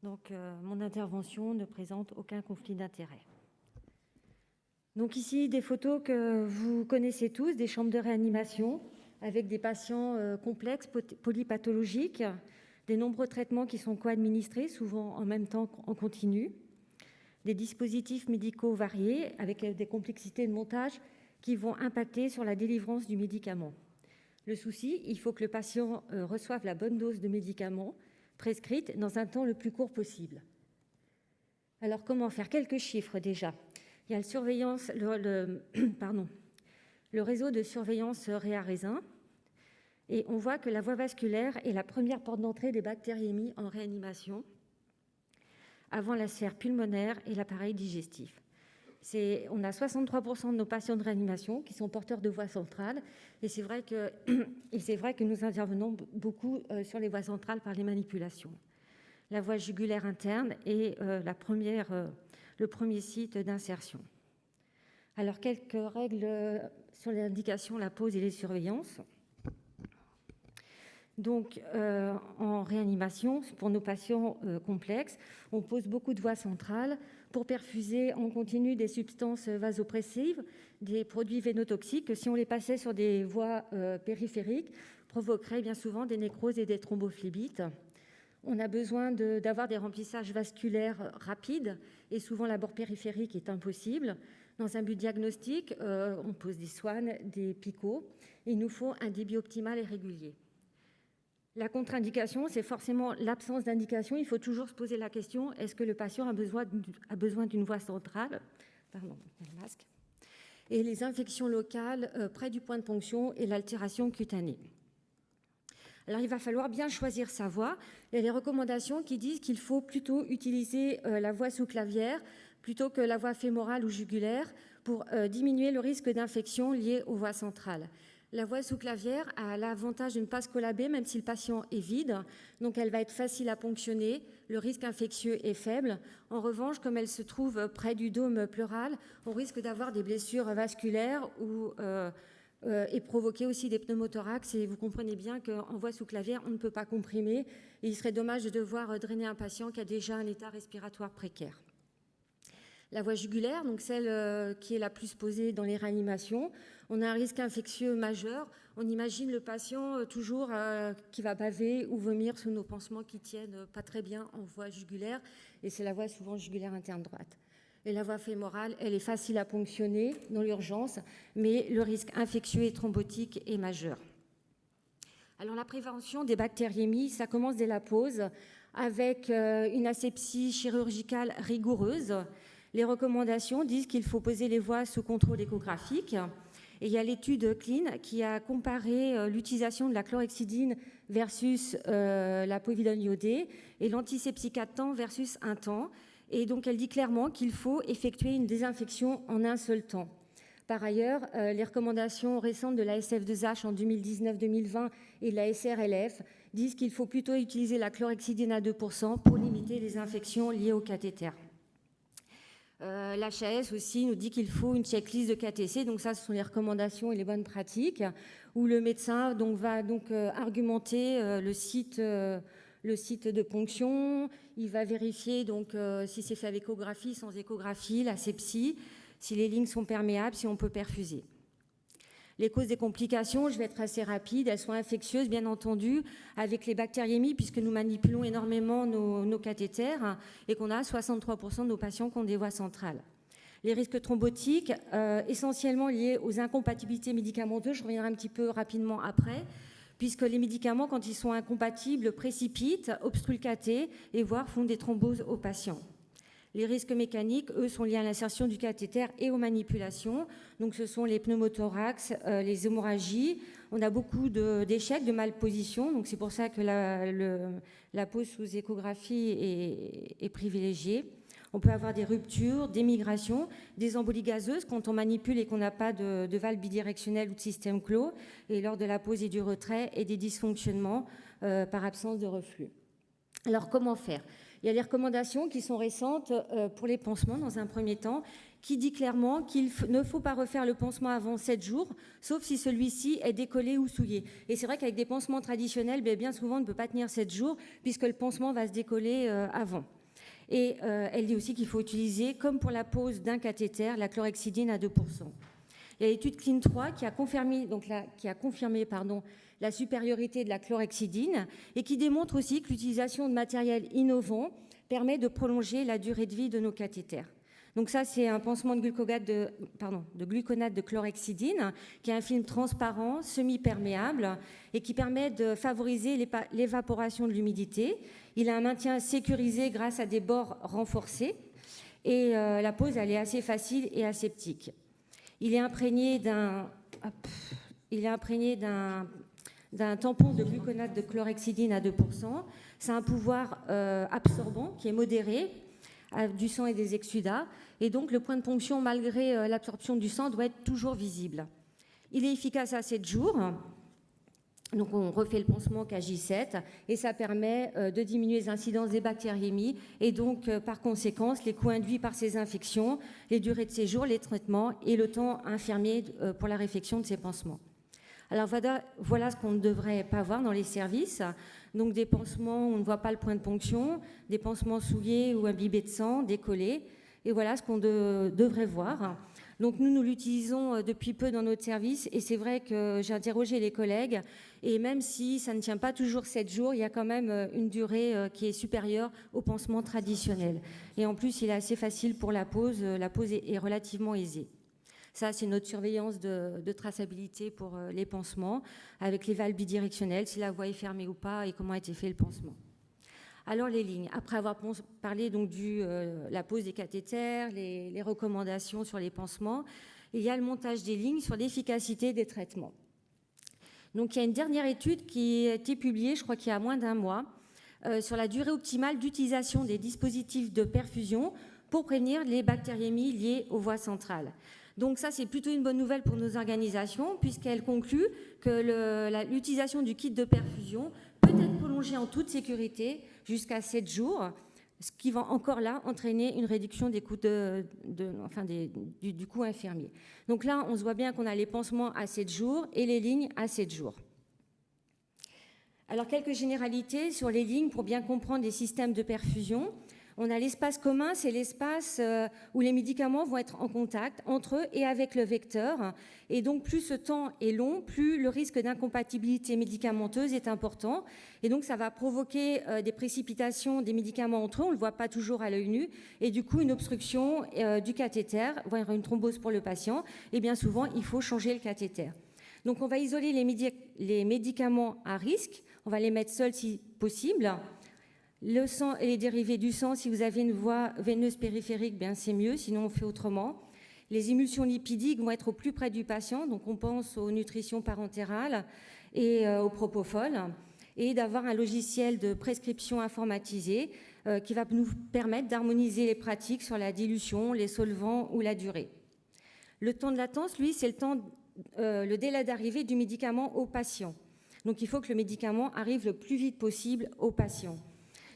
Donc, mon intervention ne présente aucun conflit d'intérêt. Donc ici, des photos que vous connaissez tous, des chambres de réanimation avec des patients complexes, polypathologiques, des nombreux traitements qui sont co-administrés, souvent en même temps en continu, des dispositifs médicaux variés avec des complexités de montage qui vont impacter sur la délivrance du médicament. Le souci, il faut que le patient reçoive la bonne dose de médicaments prescrite dans un temps le plus court possible. Alors, comment faire? Quelques chiffres déjà. Il y a le réseau de surveillance Réa-Raisin, et on voit que la voie vasculaire est la première porte d'entrée des bactériémies en réanimation, avant la sphère pulmonaire et l'appareil digestif. On a 63% de nos patients de réanimation qui sont porteurs de voies centrales, et c'est vrai que nous intervenons beaucoup sur les voies centrales par les manipulations. La voie jugulaire interne est le premier site d'insertion. Alors, quelques règles sur les indications, la pause et les surveillances. Donc, en réanimation, pour nos patients complexes, on pose beaucoup de voies centrales pour perfuser en continu des substances vasopressives, des produits vénotoxiques que, si on les passait sur des voies périphériques, provoqueraient bien souvent des nécroses et des thrombophlébites. On a besoin d'avoir des remplissages vasculaires rapides, et souvent l'abord périphérique est impossible. Dans un but diagnostique, on pose des swann, des picots. Il nous faut un débit optimal et régulier. La contre-indication, c'est forcément l'absence d'indication. Il faut toujours se poser la question, est-ce que le patient a besoin d'une voie centrale? Pardon, le masque. Et les infections locales près du point de ponction et l'altération cutanée. Alors, il va falloir bien choisir sa voie. Il y a des recommandations qui disent qu'il faut plutôt utiliser la voie sous-clavière plutôt que la voie fémorale ou jugulaire pour diminuer le risque d'infection lié aux voies centrales. La voie sous-clavière a l'avantage de ne pas se collaber, même si le patient est vide, donc elle va être facile à ponctionner, le risque infectieux est faible. En revanche, comme elle se trouve près du dôme pleural, on risque d'avoir des blessures vasculaires et provoquer aussi des pneumothorax, et vous comprenez bien qu'en voie sous-clavière, on ne peut pas comprimer, et il serait dommage de devoir drainer un patient qui a déjà un état respiratoire précaire. La voie jugulaire, donc celle qui est la plus posée dans les réanimations, on a un risque infectieux majeur. On imagine le patient toujours qui va baver ou vomir sous nos pansements qui tiennent pas très bien en voie jugulaire, et c'est la voie souvent jugulaire interne droite. Et la voie fémorale, elle est facile à ponctionner dans l'urgence, mais le risque infectieux et thrombotique est majeur. Alors la prévention des bactériémies, ça commence dès la pause avec une asepsie chirurgicale rigoureuse. Les recommandations disent qu'il faut poser les voies sous contrôle échographique. Et il y a l'étude CLEAN qui a comparé l'utilisation de la chlorhexidine versus la povidone iodée et l'antisepsie 4 temps versus 1 temps. Et donc, elle dit clairement qu'il faut effectuer une désinfection en un seul temps. Par ailleurs, les recommandations récentes de la SF2H en 2019-2020 et de la SRLF disent qu'il faut plutôt utiliser la chlorhexidine à 2% pour limiter les infections liées au cathéter. L'HAS aussi nous dit qu'il faut une checklist de KTC, donc ça, ce sont les recommandations et les bonnes pratiques, où le médecin va argumenter le site de ponction, il va vérifier donc si c'est fait avec échographie, sans échographie, l'asepsie, si les lignes sont perméables, si on peut perfuser. Les causes des complications, je vais être assez rapide, elles sont infectieuses, bien entendu, avec les bactériémies, puisque nous manipulons énormément nos cathéters et qu'on a 63% de nos patients qui ont des voies centrales. Les risques thrombotiques, essentiellement liés aux incompatibilités médicamenteuses, je reviendrai un petit peu rapidement après, puisque les médicaments, quand ils sont incompatibles, précipitent, obstruent le cathé et voire font des thromboses aux patients. Les risques mécaniques, eux, sont liés à l'insertion du cathéter et aux manipulations. Donc, ce sont les pneumothorax, les hémorragies. On a beaucoup d'échecs, de malpositions. Donc, c'est pour ça que la pose sous échographie est privilégiée. On peut avoir des ruptures, des migrations, des embolies gazeuses quand on manipule et qu'on n'a pas de valve bidirectionnelle ou de système clos, et lors de la pose et du retrait, et des dysfonctionnements par absence de reflux. Alors, comment faire? Il y a les recommandations qui sont récentes pour les pansements, dans un premier temps, qui dit clairement qu'il ne faut pas refaire le pansement avant 7 jours, sauf si celui-ci est décollé ou souillé. Et c'est vrai qu'avec des pansements traditionnels, bien souvent, on ne peut pas tenir 7 jours, puisque le pansement va se décoller avant. Et elle dit aussi qu'il faut utiliser, comme pour la pose d'un cathéter, la chlorhexidine à 2%. Il y a l'étude CLIN 3 qui a confirmé, la supériorité de la chlorhexidine et qui démontre aussi que l'utilisation de matériel innovant permet de prolonger la durée de vie de nos cathéters. Donc ça, c'est un pansement de gluconate de chlorhexidine, qui est un film transparent, semi-perméable, et qui permet de favoriser l'évaporation de l'humidité. Il a un maintien sécurisé grâce à des bords renforcés, et la pose, elle est assez facile et aseptique. Il est imprégné d'un tampon de gluconate de chlorhexidine à 2%. C'est un pouvoir absorbant qui est modéré du sang et des exsudats. Et donc, le point de ponction, malgré l'absorption du sang, doit être toujours visible. Il est efficace à 7 jours. Donc, on refait le pansement KJ7 et ça permet de diminuer les incidences des bactériémies et donc, par conséquence, les coûts induits par ces infections, les durées de séjour, les traitements et le temps infirmier pour la réfection de ces pansements. Alors voilà ce qu'on ne devrait pas voir dans les services. Donc des pansements où on ne voit pas le point de ponction, des pansements souillés ou imbibés de sang, décollés. Et voilà ce qu'on devrait voir. Donc nous l'utilisons depuis peu dans notre service et c'est vrai que j'ai interrogé les collègues et même si ça ne tient pas toujours 7 jours, il y a quand même une durée qui est supérieure au pansement traditionnel. Et en plus, il est assez facile pour la pose est relativement aisée. Ça, c'est notre surveillance de traçabilité pour les pansements, avec les valves bidirectionnelles, si la voie est fermée ou pas, et comment a été fait le pansement. Alors, les lignes. Après avoir parlé donc la pose des cathéters, les recommandations sur les pansements, il y a le montage des lignes sur l'efficacité des traitements. Donc, il y a une dernière étude qui a été publiée, je crois qu'il y a moins d'un mois, sur la durée optimale d'utilisation des dispositifs de perfusion pour prévenir les bactériémies liées aux voies centrales. Donc ça, c'est plutôt une bonne nouvelle pour nos organisations, puisqu'elle conclut que l'utilisation du kit de perfusion peut être prolongée en toute sécurité jusqu'à 7 jours, ce qui va encore là entraîner une réduction des coûts du coût infirmier. Donc là, on se voit bien qu'on a les pansements à 7 jours et les lignes à 7 jours. Alors, quelques généralités sur les lignes pour bien comprendre les systèmes de perfusion. On a l'espace commun, c'est l'espace où les médicaments vont être en contact entre eux et avec le vecteur. Et donc, plus ce temps est long, plus le risque d'incompatibilité médicamenteuse est important. Et donc, ça va provoquer des précipitations des médicaments entre eux. On ne le voit pas toujours à l'œil nu. Et du coup, une obstruction du cathéter, voire une thrombose pour le patient. Et bien souvent, il faut changer le cathéter. Donc, on va isoler les médicaments à risque. On va les mettre seuls si possible. Le sang et les dérivés du sang, si vous avez une voie veineuse périphérique, bien c'est mieux, sinon on fait autrement. Les émulsions lipidiques vont être au plus près du patient, donc on pense aux nutritions parentérales et au propofol, et d'avoir un logiciel de prescription informatisé qui va nous permettre d'harmoniser les pratiques sur la dilution, les solvants ou la durée. Le temps de latence, lui, c'est le délai d'arrivée du médicament au patient. Donc il faut que le médicament arrive le plus vite possible au patient.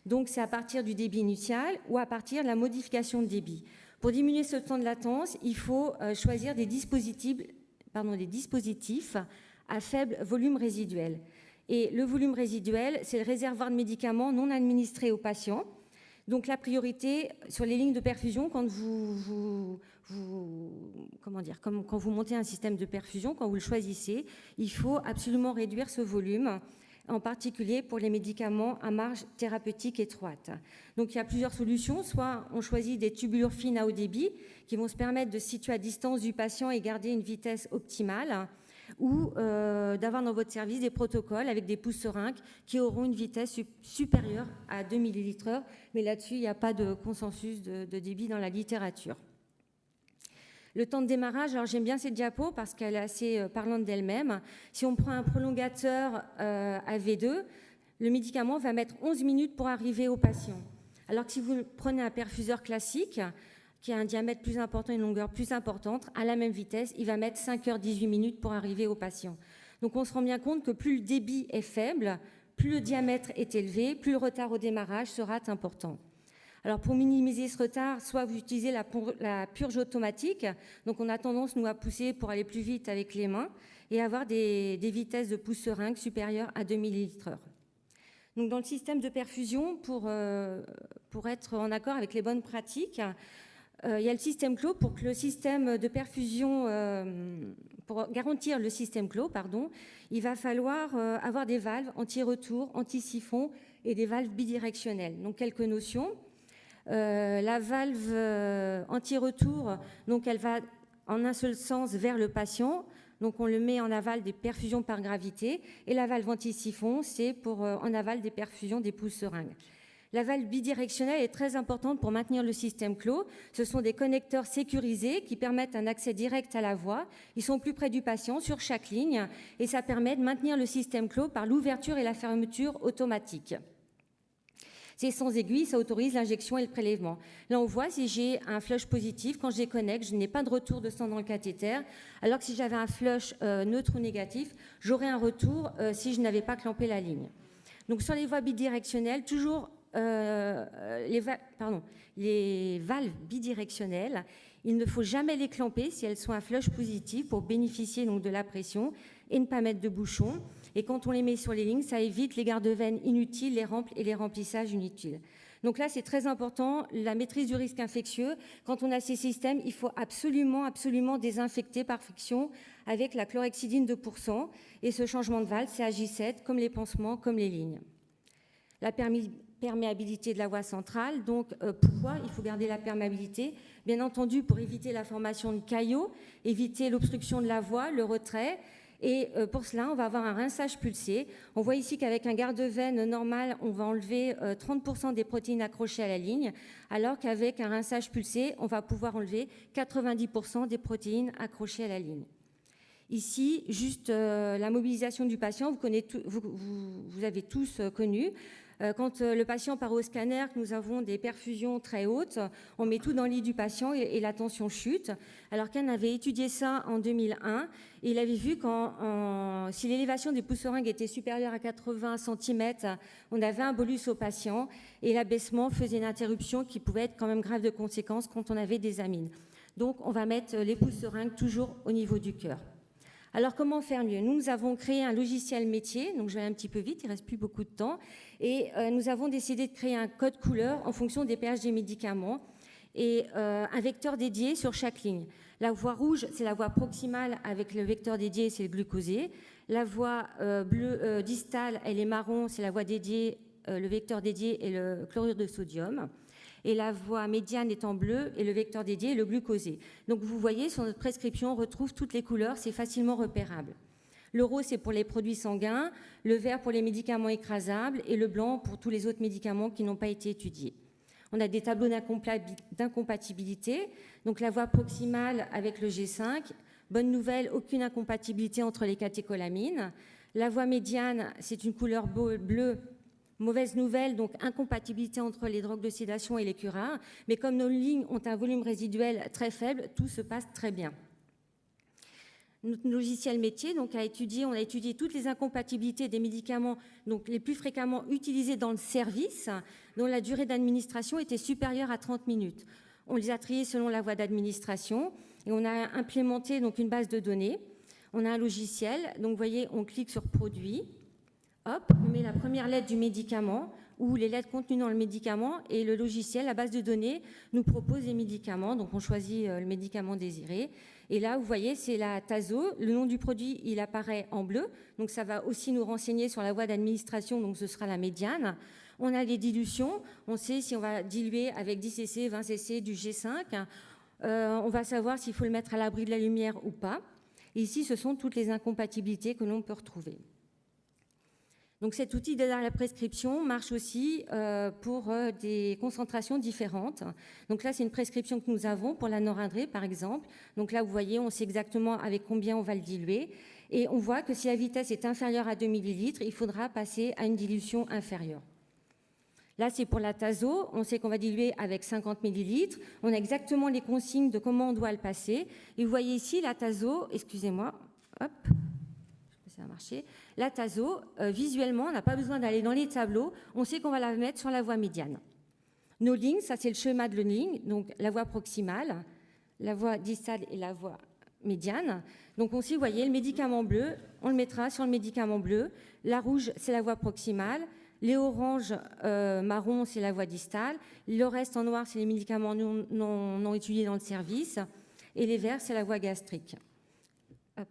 Donc, c'est à partir du débit initial ou à partir de la modification de débit. Pour diminuer ce temps de latence, il faut choisir des dispositifs à faible volume résiduel. Et le volume résiduel, c'est le réservoir de médicaments non administrés aux patients. Donc, la priorité sur les lignes de perfusion, quand vous montez un système de perfusion, quand vous le choisissez, il faut absolument réduire ce volume, en particulier pour les médicaments à marge thérapeutique étroite. Donc il y a plusieurs solutions. Soit on choisit des tubulures fines à haut débit qui vont se permettre de se situer à distance du patient et garder une vitesse optimale, ou d'avoir dans votre service des protocoles avec des pousse-seringues qui auront une vitesse supérieure à 2 ml/h. Mais là-dessus, il n'y a pas de consensus de débit dans la littérature. Le temps de démarrage, alors j'aime bien cette diapo parce qu'elle est assez parlante d'elle-même. Si on prend un prolongateur à V2, le médicament va mettre 11 minutes pour arriver au patient. Alors que si vous prenez un perfuseur classique, qui a un diamètre plus important et une longueur plus importante, à la même vitesse, il va mettre 5 h 18 minutes pour arriver au patient. Donc on se rend bien compte que plus le débit est faible, Plus le diamètre est élevé, plus le retard au démarrage sera important. Alors pour minimiser ce retard, soit vous utilisez la purge automatique, donc on a tendance nous à pousser pour aller plus vite avec les mains et avoir des vitesses de pousse seringue supérieures à 2 ml/h. Donc dans le système de perfusion, pour être en accord avec les bonnes pratiques, il y a le système clos. Pour que le système de perfusion, pour garantir le système clos, il va falloir avoir des valves anti-retour, anti-siphon et des valves bidirectionnelles. Donc quelques notions. La valve anti-retour, donc elle va en un seul sens vers le patient. Donc on le met en aval des perfusions par gravité. Et la valve anti-siphon, c'est pour en aval des perfusions des pouces seringues. La valve bidirectionnelle est très importante pour maintenir le système clos. Ce sont des connecteurs sécurisés qui permettent un accès direct à la voie. Ils sont plus près du patient sur chaque ligne et ça permet de maintenir le système clos par l'ouverture et la fermeture automatique. C'est sans aiguille, ça autorise l'injection et le prélèvement. Là, on voit si j'ai un flush positif, quand je les connecte, je n'ai pas de retour de sang dans le cathéter, alors que si j'avais un flush neutre ou négatif, j'aurais un retour si je n'avais pas clampé la ligne. Donc sur les voies bidirectionnelles, toujours les valves bidirectionnelles, il ne faut jamais les clamper si elles sont à flush positif pour bénéficier donc de la pression et ne pas mettre de bouchon. Et quand on les met sur les lignes, ça évite les garde-veines inutiles, les rampes et les remplissages inutiles. Donc là, c'est très important, la maîtrise du risque infectieux. Quand on a ces systèmes, il faut absolument désinfecter par friction avec la chlorhexidine 2%. Et ce changement de valve, c'est à J7, comme les pansements, comme les lignes. La perméabilité de la voie centrale. Donc, pourquoi il faut garder la perméabilité? Bien entendu, pour éviter la formation de caillots, éviter l'obstruction de la voie, le retrait. Et pour cela, on va avoir un rinçage pulsé. On voit ici qu'avec un garde-veine normal, on va enlever 30% des protéines accrochées à la ligne, alors qu'avec un rinçage pulsé, on va pouvoir enlever 90% des protéines accrochées à la ligne. Ici, juste la mobilisation du patient, vous avez tous connu. Quand le patient part au scanner, que nous avons des perfusions très hautes, on met tout dans le lit du patient et la tension chute. Alors Kahn avait étudié ça en 2001 et il avait vu que si l'élévation des pouces seringues était supérieure à 80 cm, on avait un bolus au patient et l'abaissement faisait une interruption qui pouvait être quand même grave de conséquences quand on avait des amines. Donc on va mettre les pouces seringues toujours au niveau du cœur. Alors, comment faire mieux? Nous avons créé un logiciel métier, donc je vais aller un petit peu vite, il ne reste plus beaucoup de temps, et nous avons décidé de créer un code couleur en fonction des pH des médicaments et un vecteur dédié sur chaque ligne. La voie rouge, c'est la voie proximale avec le vecteur dédié, c'est le glucosé. La voie bleue distale, elle est marron, c'est la voie dédiée, le vecteur dédié et le chlorure de sodium. Et la voie médiane est en bleu et le vecteur dédié est le glucosé. Donc vous voyez, sur notre prescription, on retrouve toutes les couleurs, c'est facilement repérable. Le rose, c'est pour les produits sanguins, le vert pour les médicaments écrasables et le blanc pour tous les autres médicaments qui n'ont pas été étudiés. On a des tableaux d'incompatibilité, donc la voie proximale avec le G5. Bonne nouvelle, aucune incompatibilité entre les catécholamines. La voie médiane, c'est une couleur bleue. Mauvaise nouvelle, donc incompatibilité entre les drogues de sédation et les curares. Mais comme nos lignes ont un volume résiduel très faible, tout se passe très bien. Notre logiciel métier donc, on a étudié toutes les incompatibilités des médicaments donc, les plus fréquemment utilisés dans le service, dont la durée d'administration était supérieure à 30 minutes. On les a triés selon la voie d'administration et on a implémenté donc, une base de données. On a un logiciel, donc vous voyez, on clique sur « Produits ». Hop, on met la première lettre du médicament ou les lettres contenues dans le médicament et le logiciel, la base de données, nous propose les médicaments. Donc, on choisit le médicament désiré. Et là, vous voyez, c'est la Tazo. Le nom du produit, il apparaît en bleu. Donc, ça va aussi nous renseigner sur la voie d'administration. Donc, ce sera la médiane. On a les dilutions. On sait si on va diluer avec 10 cc, 20 cc du G5. On va savoir s'il faut le mettre à l'abri de la lumière ou pas. Et ici, ce sont toutes les incompatibilités que l'on peut retrouver. Donc cet outil d'aide à la prescription marche aussi pour des concentrations différentes. Donc là, c'est une prescription que nous avons pour la Norindré, par exemple. Donc là, vous voyez, on sait exactement avec combien on va le diluer. Et on voit que si la vitesse est inférieure à 2 ml, il faudra passer à une dilution inférieure. Là, c'est pour la Tazo. On sait qu'on va diluer avec 50 ml. On a exactement les consignes de comment on doit le passer. Et vous voyez ici, la Tazo, excusez-moi, hop, je ne sais pas ça a marché. La TASO, visuellement, on n'a pas besoin d'aller dans les tableaux, on sait qu'on va la mettre sur la voie médiane. Nos lignes, ça c'est le schéma de nos lignes, donc la voie proximale, la voie distale et la voie médiane. Donc on sait, vous voyez, le médicament bleu, on le mettra sur le médicament bleu. La rouge, c'est la voie proximale. Les oranges, marron, c'est la voie distale. Le reste en noir, c'est les médicaments non étudiés dans le service. Et les verts, c'est la voie gastrique. Hop,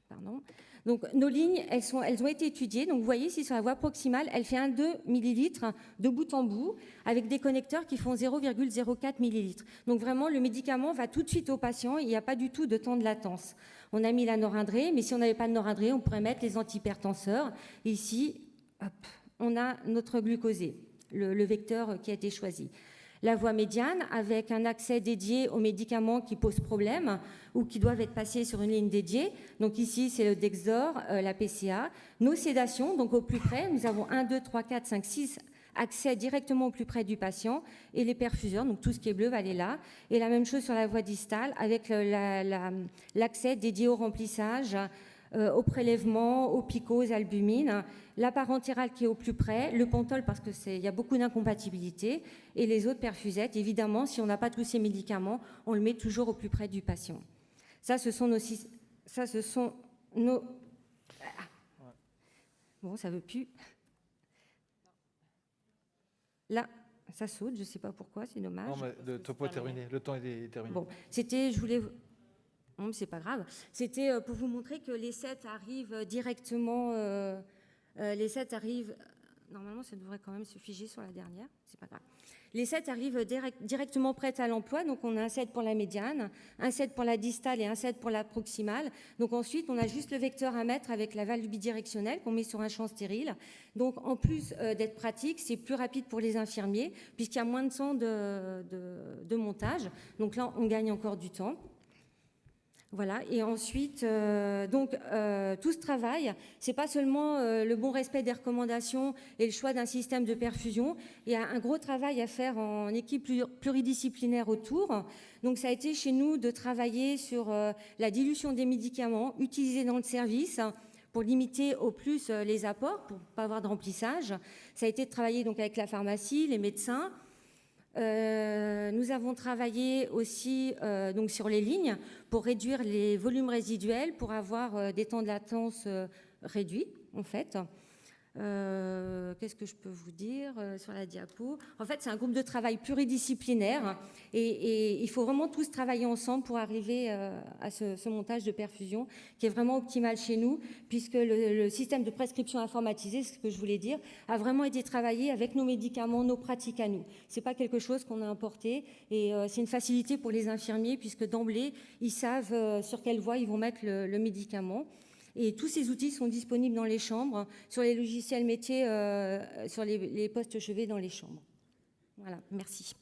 pardon. Donc, nos lignes, elles ont été étudiées. Donc, vous voyez, ici, sur la voie proximale, elle fait 1,2 ml de bout en bout, avec des connecteurs qui font 0,04 ml. Donc, vraiment, le médicament va tout de suite au patient. Il n'y a pas du tout de temps de latence. On a mis la norindrée, mais si on n'avait pas de norindrée, on pourrait mettre les antihypertenseurs. Et ici, hop, on a notre glucosé, le vecteur qui a été choisi. La voie médiane, avec un accès dédié aux médicaments qui posent problème ou qui doivent être passés sur une ligne dédiée. Donc ici, c'est le Dexdor, la PCA. Nos sédations, donc au plus près, nous avons 1, 2, 3, 4, 5, 6 accès directement au plus près du patient. Et les perfuseurs, donc tout ce qui est bleu va aller là. Et la même chose sur la voie distale, avec l'accès dédié au remplissage, au prélèvement, aux picots, aux albumines, la parentérale qui est au plus près, le Pontol parce qu'il y a beaucoup d'incompatibilités, et les autres perfusettes. Évidemment, si on n'a pas tous ces médicaments, on le met toujours au plus près du patient. Ça, ce sont nos... Bon, ça ne veut plus. Là, ça saute, je ne sais pas pourquoi, c'est dommage. Non, mais le topo est terminé, le temps est terminé. Bon, je voulais... Non, c'est pas grave. C'était pour vous montrer que les sets arrivent directement. Les sets arrivent. Normalement, ça devrait quand même se figer sur la dernière. C'est pas grave. Les sets arrivent directement prêts à l'emploi. Donc, on a un set pour la médiane, un set pour la distale et un set pour la proximale. Donc, ensuite, on a juste le vecteur à mettre avec la valve bidirectionnelle qu'on met sur un champ stérile. Donc, en plus d'être pratique, c'est plus rapide pour les infirmiers puisqu'il y a moins de temps de montage. Donc là, on gagne encore du temps. Voilà, et ensuite, tout ce travail, c'est pas seulement le bon respect des recommandations et le choix d'un système de perfusion. Il y a un gros travail à faire en équipe pluridisciplinaire autour. Donc, ça a été chez nous de travailler sur la dilution des médicaments utilisés dans le service pour limiter au plus les apports, pour pas avoir de remplissage. Ça a été de travailler donc avec la pharmacie, les médecins. Nous avons travaillé aussi donc sur les lignes pour réduire les volumes résiduels, pour avoir des temps de latence réduits, en fait. Qu'est-ce que je peux vous dire sur la diapo? En fait, c'est un groupe de travail pluridisciplinaire et il faut vraiment tous travailler ensemble pour arriver à ce montage de perfusion qui est vraiment optimal chez nous, puisque le système de prescription informatisée, c'est ce que je voulais dire, a vraiment été travaillé avec nos médicaments, nos pratiques à nous. C'est pas quelque chose qu'on a importé et c'est une facilité pour les infirmiers puisque d'emblée, ils savent sur quelle voie ils vont mettre le médicament. Et tous ces outils sont disponibles dans les chambres, sur les logiciels métiers, sur les postes chevets dans les chambres. Voilà, merci.